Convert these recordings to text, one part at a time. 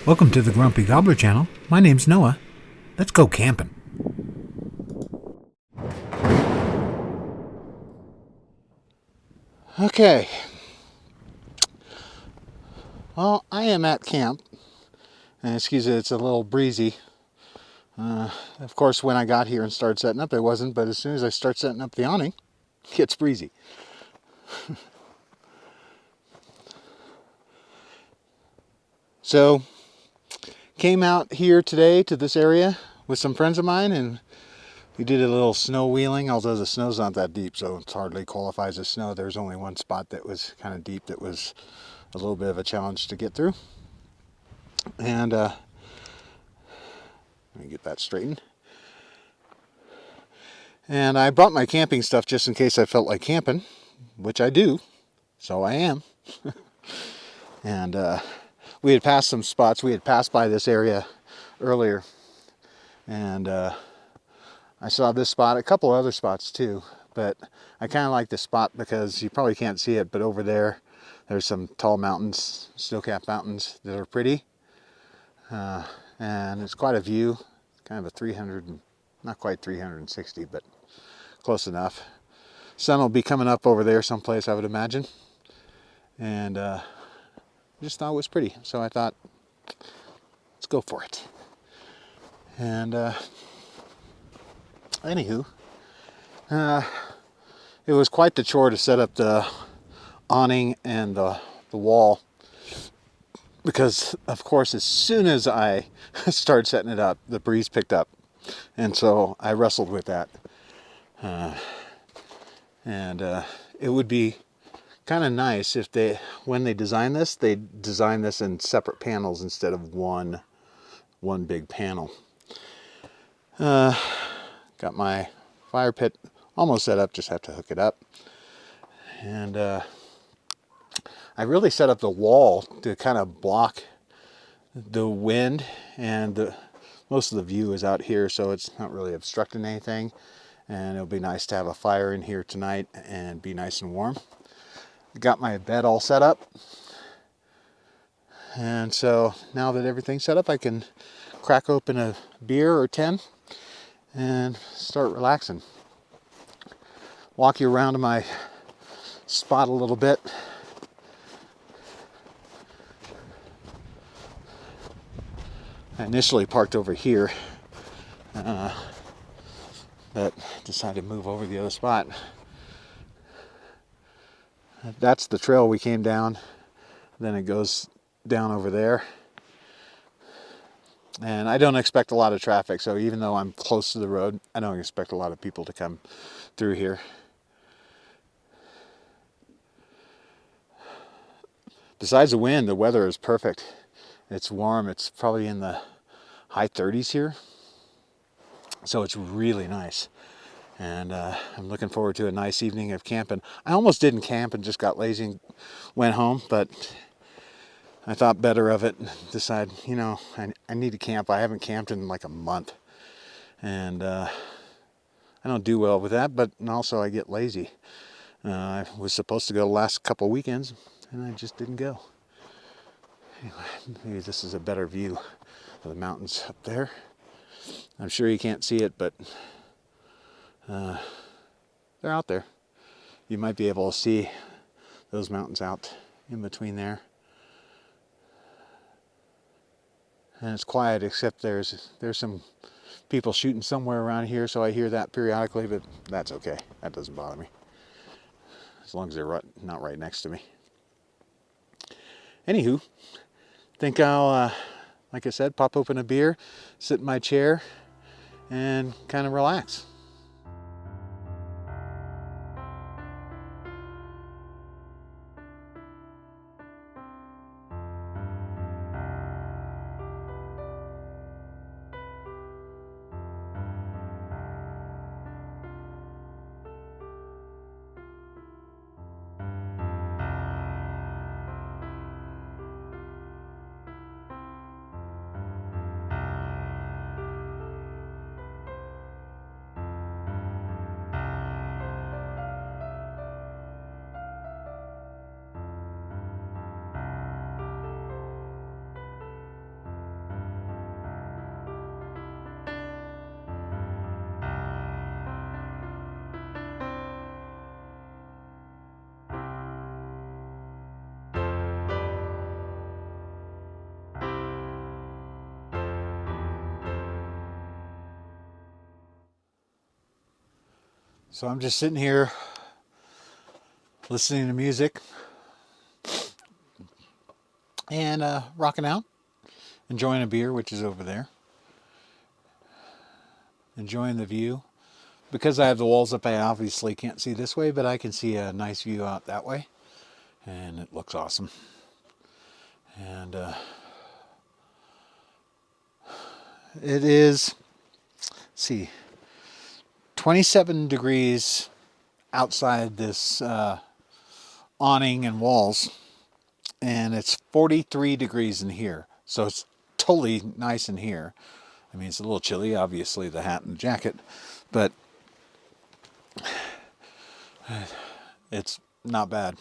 Welcome to the Grumpy Gobbler channel. My name's Noah. Let's go camping. Okay. Well, I am at camp. And excuse me, it's a little breezy. Of course, when I got here and started setting up, it wasn't. But as soon as I start setting up the awning, it gets breezy. So, came out here today to this area with some friends of mine, and we did a little snow wheeling. Although the snow's not that deep, so it hardly qualifies as snow. There's only one spot that was kind of deep that was a little bit of a challenge to get through. And let me get that straightened. And I brought my camping stuff just in case I felt like camping, which I do, so I am. And we had passed some spots. We had passed by this area earlier, and I saw this spot, a couple other spots too, but I kind of like this spot because you probably can't see it, but over there, there's some tall mountains, snow-capped mountains that are pretty, and it's quite a view, kind of a 300, not quite 360, but close enough. Sun will be coming up over there someplace, I would imagine, and just thought it was pretty, so I thought, let's go for it. And anywho, it was quite the chore to set up the awning and the wall, because of course as soon as I started setting it up, the breeze picked up, and so I wrestled with that. And it would be kind of nice if when they design this in separate panels instead of one big panel. Got my fire pit almost set up, just have to hook it up. And I really set up the wall to kind of block the wind, and most of the view is out here, so it's not really obstructing anything. And it'll be nice to have a fire in here tonight and be nice and warm. Got my bed all set up, and so now that everything's set up, I can crack open a beer or 10 and start relaxing. Walk you around to my spot a little bit. I initially parked over here, but decided to move over the other spot. That's the trail we came down. Then it goes down over there. And I don't expect a lot of traffic, so even though I'm close to the road, I don't expect a lot of people to come through here. Besides the wind, the weather is perfect. It's warm. It's probably in the high 30s here. So it's really nice. And I'm looking forward to a nice evening of camping. I almost didn't camp and just got lazy and went home, but I thought better of it and decided, I need to camp. I haven't camped in like a month. And I don't do well with that, but also I get lazy. I was supposed to go the last couple weekends, and I just didn't go. Anyway, maybe this is a better view of the mountains up there. I'm sure you can't see it, but they're out there. You might be able to see those mountains out in between there. And it's quiet, except there's some people shooting somewhere around here, so I hear that periodically, but that's okay. That doesn't bother me, as long as they're not right next to me. Anywho, think I'll, like I said, pop open a beer, sit in my chair, and kind of relax. So I'm just sitting here listening to music and rocking out, enjoying a beer, which is over there, enjoying the view. Because I have the walls up, I obviously can't see this way, but I can see a nice view out that way, and it looks awesome. And it is, let's see, 27 degrees outside this awning and walls, and it's 43 degrees in here. So it's totally nice in here. I mean, it's a little chilly, obviously, the hat and the jacket, but it's not bad.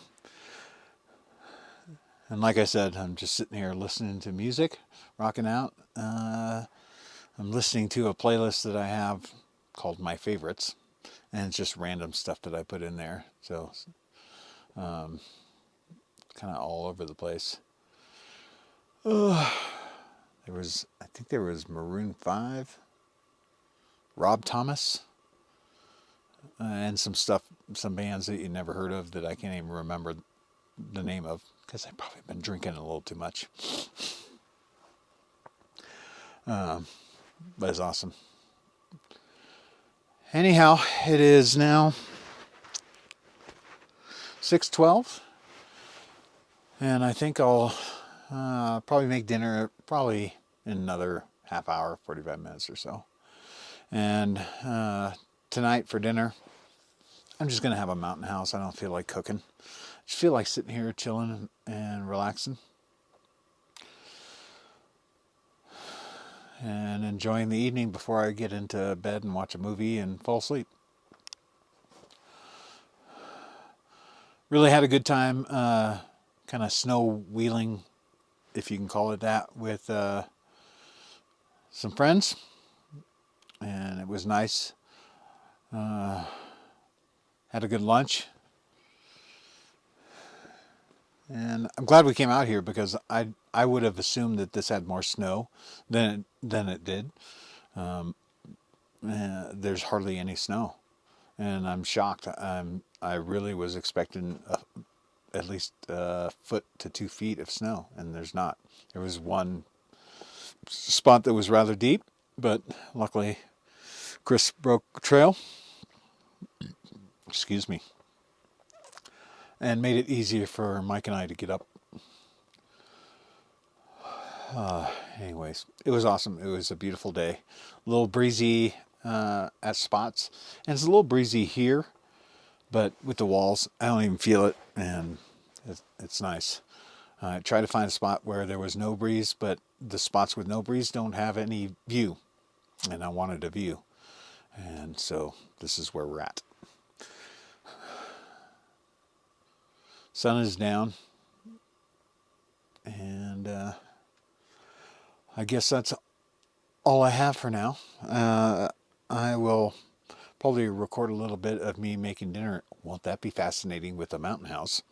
And like I said, I'm just sitting here listening to music, rocking out. I'm listening to a playlist that I have called My Favorites, and it's just random stuff that I put in there. So kind of all over the place. I think there was Maroon 5, Rob Thomas, and some stuff, some bands that you never heard of that I can't even remember the name of because I've probably been drinking a little too much. But it's awesome. Anyhow, it is now 6:12, and I think I'll probably make dinner probably in another half hour, 45 minutes or so. And tonight for dinner, I'm just going to have a mountain house. I don't feel like cooking. I just feel like sitting here chilling and relaxing and enjoying the evening before I get into bed and watch a movie and fall asleep. Really had a good time kind of snow wheeling, if you can call it that, with some friends, and it was nice. Had a good lunch, and I'm glad we came out here because I would have assumed that this had more snow than it did. There's hardly any snow, and I'm shocked. I really was expecting at least a foot to 2 feet of snow, and there's not. There was one spot that was rather deep, but luckily Chris broke trail. Excuse me. And made it easier for Mike and I to get up. Anyways, it was awesome. It was a beautiful day. A little breezy at spots, and it's a little breezy here, but with the walls, I don't even feel it, and it's nice. I tried to find a spot where there was no breeze, but the spots with no breeze don't have any view, and I wanted a view, and so this is where we're at. Sun is down, and I guess that's all I have for now. I will probably record a little bit of me making dinner. Won't that be fascinating with the mountain house?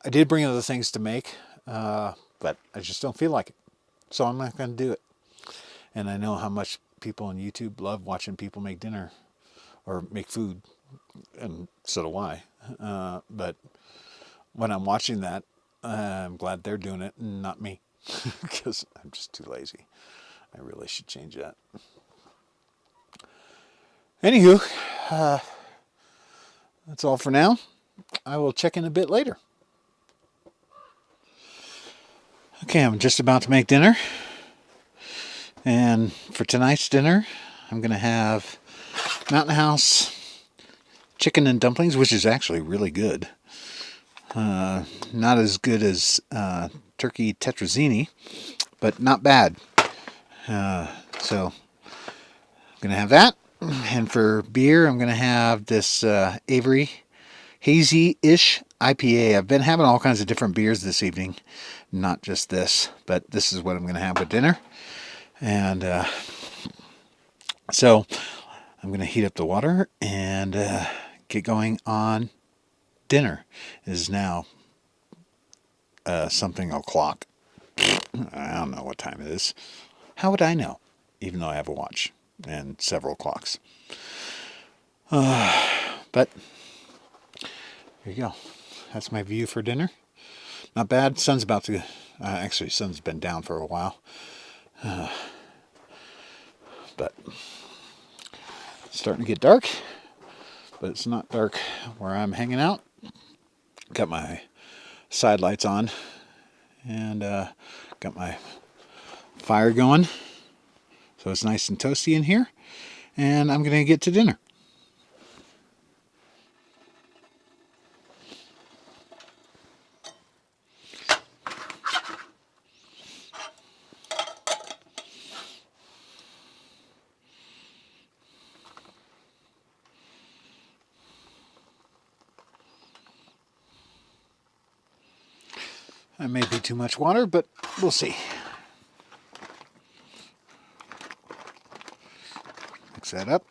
I did bring other things to make, but I just don't feel like it. So I'm not going to do it. And I know how much people on YouTube love watching people make dinner or make food, and so do I. But when I'm watching that, I'm glad they're doing it and not me, because I'm just too lazy. I really should change that. Anywho, that's all for now. I will check in a bit later. Okay, I'm just about to make dinner. And for tonight's dinner, I'm going to have Mountain House chicken and dumplings, which is actually really good. Not as good as turkey tetrazzini, but not bad. So I'm going to have that. And for beer, I'm going to have this Avery Hazy-ish IPA. I've been having all kinds of different beers this evening, not just this, but this is what I'm going to have with dinner. And so I'm going to heat up the water and get going on dinner. It is now something o'clock. I don't know what time it is. How would I know? Even though I have a watch and several clocks. But there you go. That's my view for dinner. Not bad. Sun's about to... actually, sun's been down for a while. But it's starting to get dark. But it's not dark where I'm hanging out. Got my side lights on. And got my fire going. So it's nice and toasty in here. And I'm going to get to dinner. That may be too much water, but we'll see. Mix that up.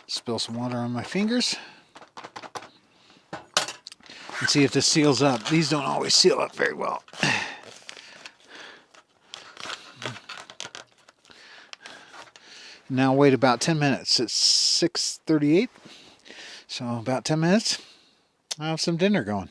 Spill some water on my fingers. And see if this seals up. These don't always seal up very well. Now wait about 10 minutes. It's 6:38. So about 10 minutes. I'll have some dinner going.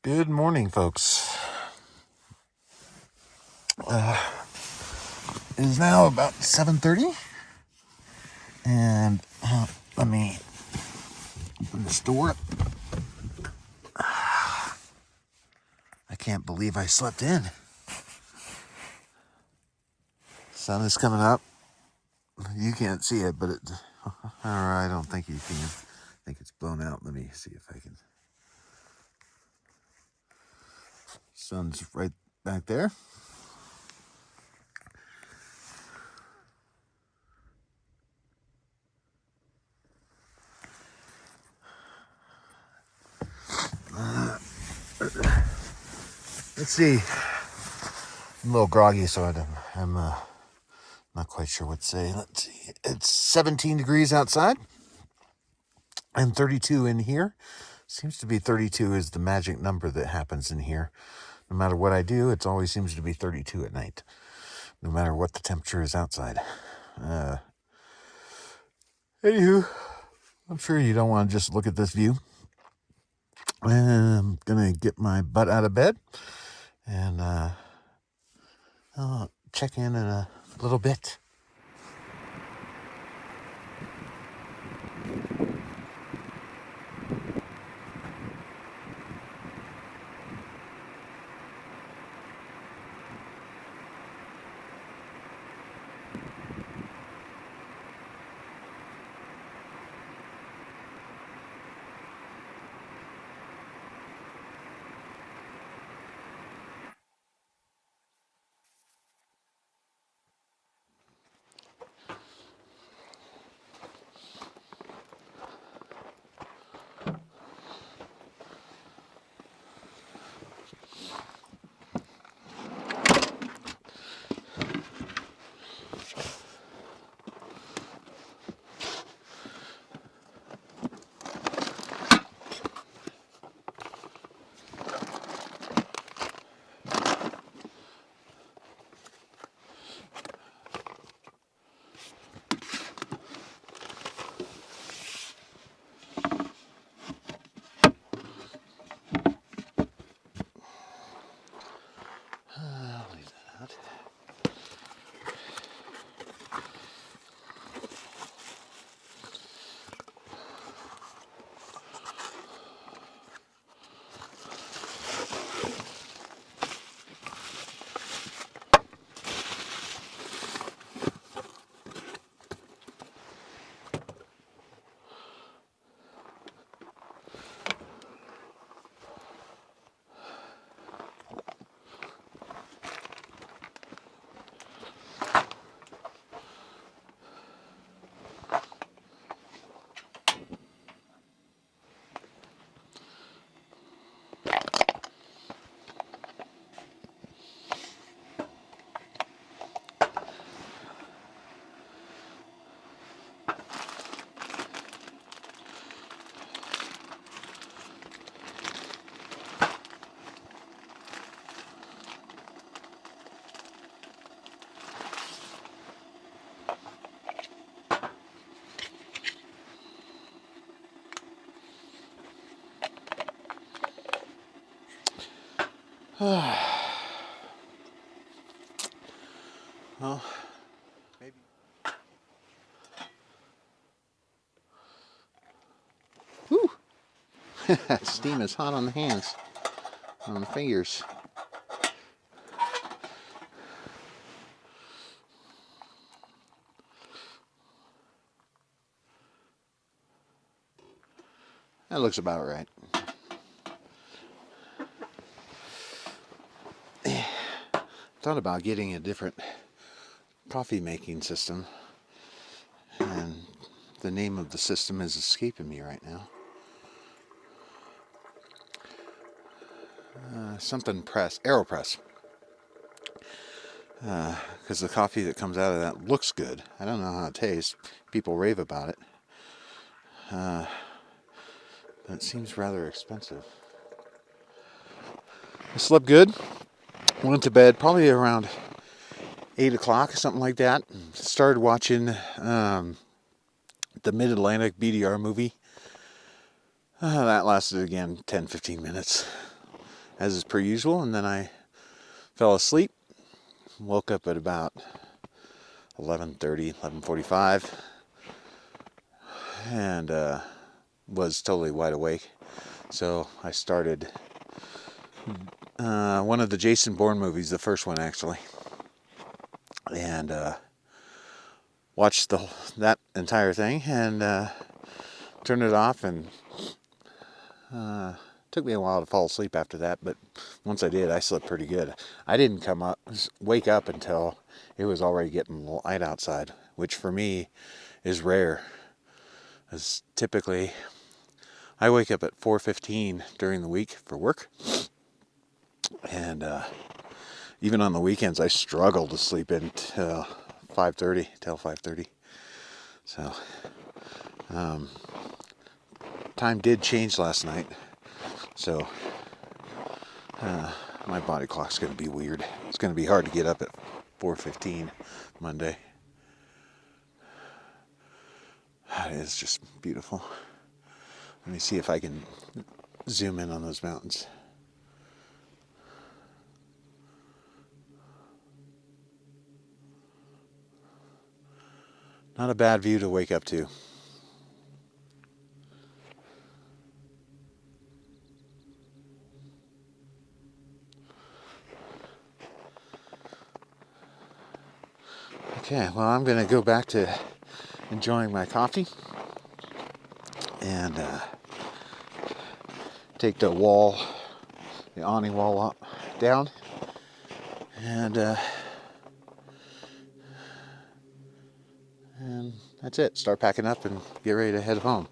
Good morning, folks. It is now about 7:30. And let me open this door. I can't believe I slept in. Sun is coming up. You can't see it, but it... Or I don't think you can. I think it's blown out. Let me see if I can... Sun's right back there. Let's see. I'm a little groggy, so I'm not quite sure what to say. Let's see. It's 17 degrees outside and 32 in here. Seems to be 32 is the magic number that happens in here. No matter what I do, it always seems to be 32 at night, no matter what the temperature is outside. Anywho, I'm sure you don't want to just look at this view. I'm going to get my butt out of bed and I'll check in a little bit. I'll leave that out. Well, maybe. Whew. Steam is hot on the hands, on the fingers. That looks about right. Thought about getting a different coffee making system, and the name of the system is escaping me right now. Something press, AeroPress. Because the coffee that comes out of that looks good. I don't know how it tastes. People rave about it. But it seems rather expensive. I slept good. Went to bed probably around 8 o'clock, something like that. Started watching the Mid-Atlantic BDR movie. That lasted again 10-15 minutes, as is per usual. And then I fell asleep. Woke up at about 11:30, 11:45. And was totally wide awake. So I started one of the Jason Bourne movies, the first one actually, and watched that entire thing, and turned it off, and took me a while to fall asleep after that, but once I did, I slept pretty good. I didn't wake up until it was already getting light outside, which for me is rare, as typically I wake up at 4:15 during the week for work, and even on the weekends I struggle to sleep until 5:30. So time did change last night, so my body clock's going to be weird. It's going to be hard to get up at 4:15 Monday. It is just beautiful. Let me see if I can zoom in on those mountains. Not a bad view to wake up to. Okay, well, I'm going to go back to enjoying my coffee and take the awning wall down, and that's it. Start packing up and get ready to head home.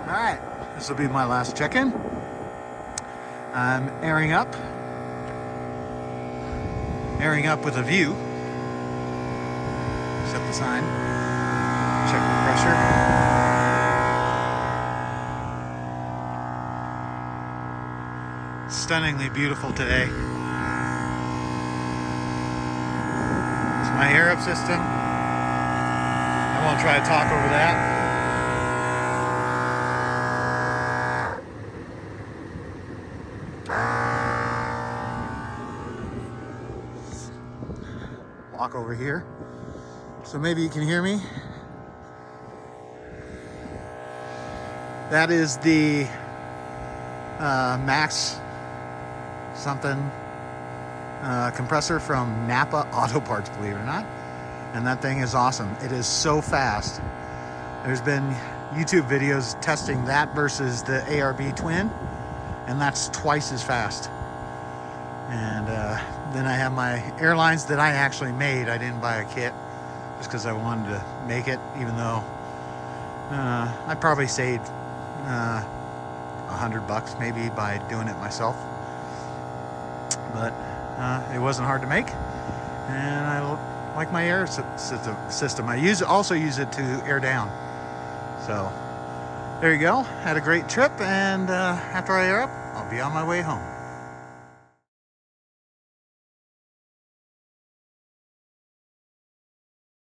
Alright, this will be my last check-in. I'm airing up airing up with a view. Set the sign. Check the pressure. Stunningly beautiful today. It's my air up system. I won't try to talk over that. Walk over here so maybe you can hear me. That is the Max something compressor from Napa Auto Parts, believe it or not, and that thing is awesome. It is so fast. There's been YouTube videos testing that versus the ARB Twin, and that's twice as fast. And then I have my airlines that I actually made. I didn't buy a kit just because I wanted to make it, even though I probably saved $100 maybe by doing it myself. But it wasn't hard to make, and I like my air system. I also use it to air down. So there you go. Had a great trip, and after I air up, I'll be on my way home.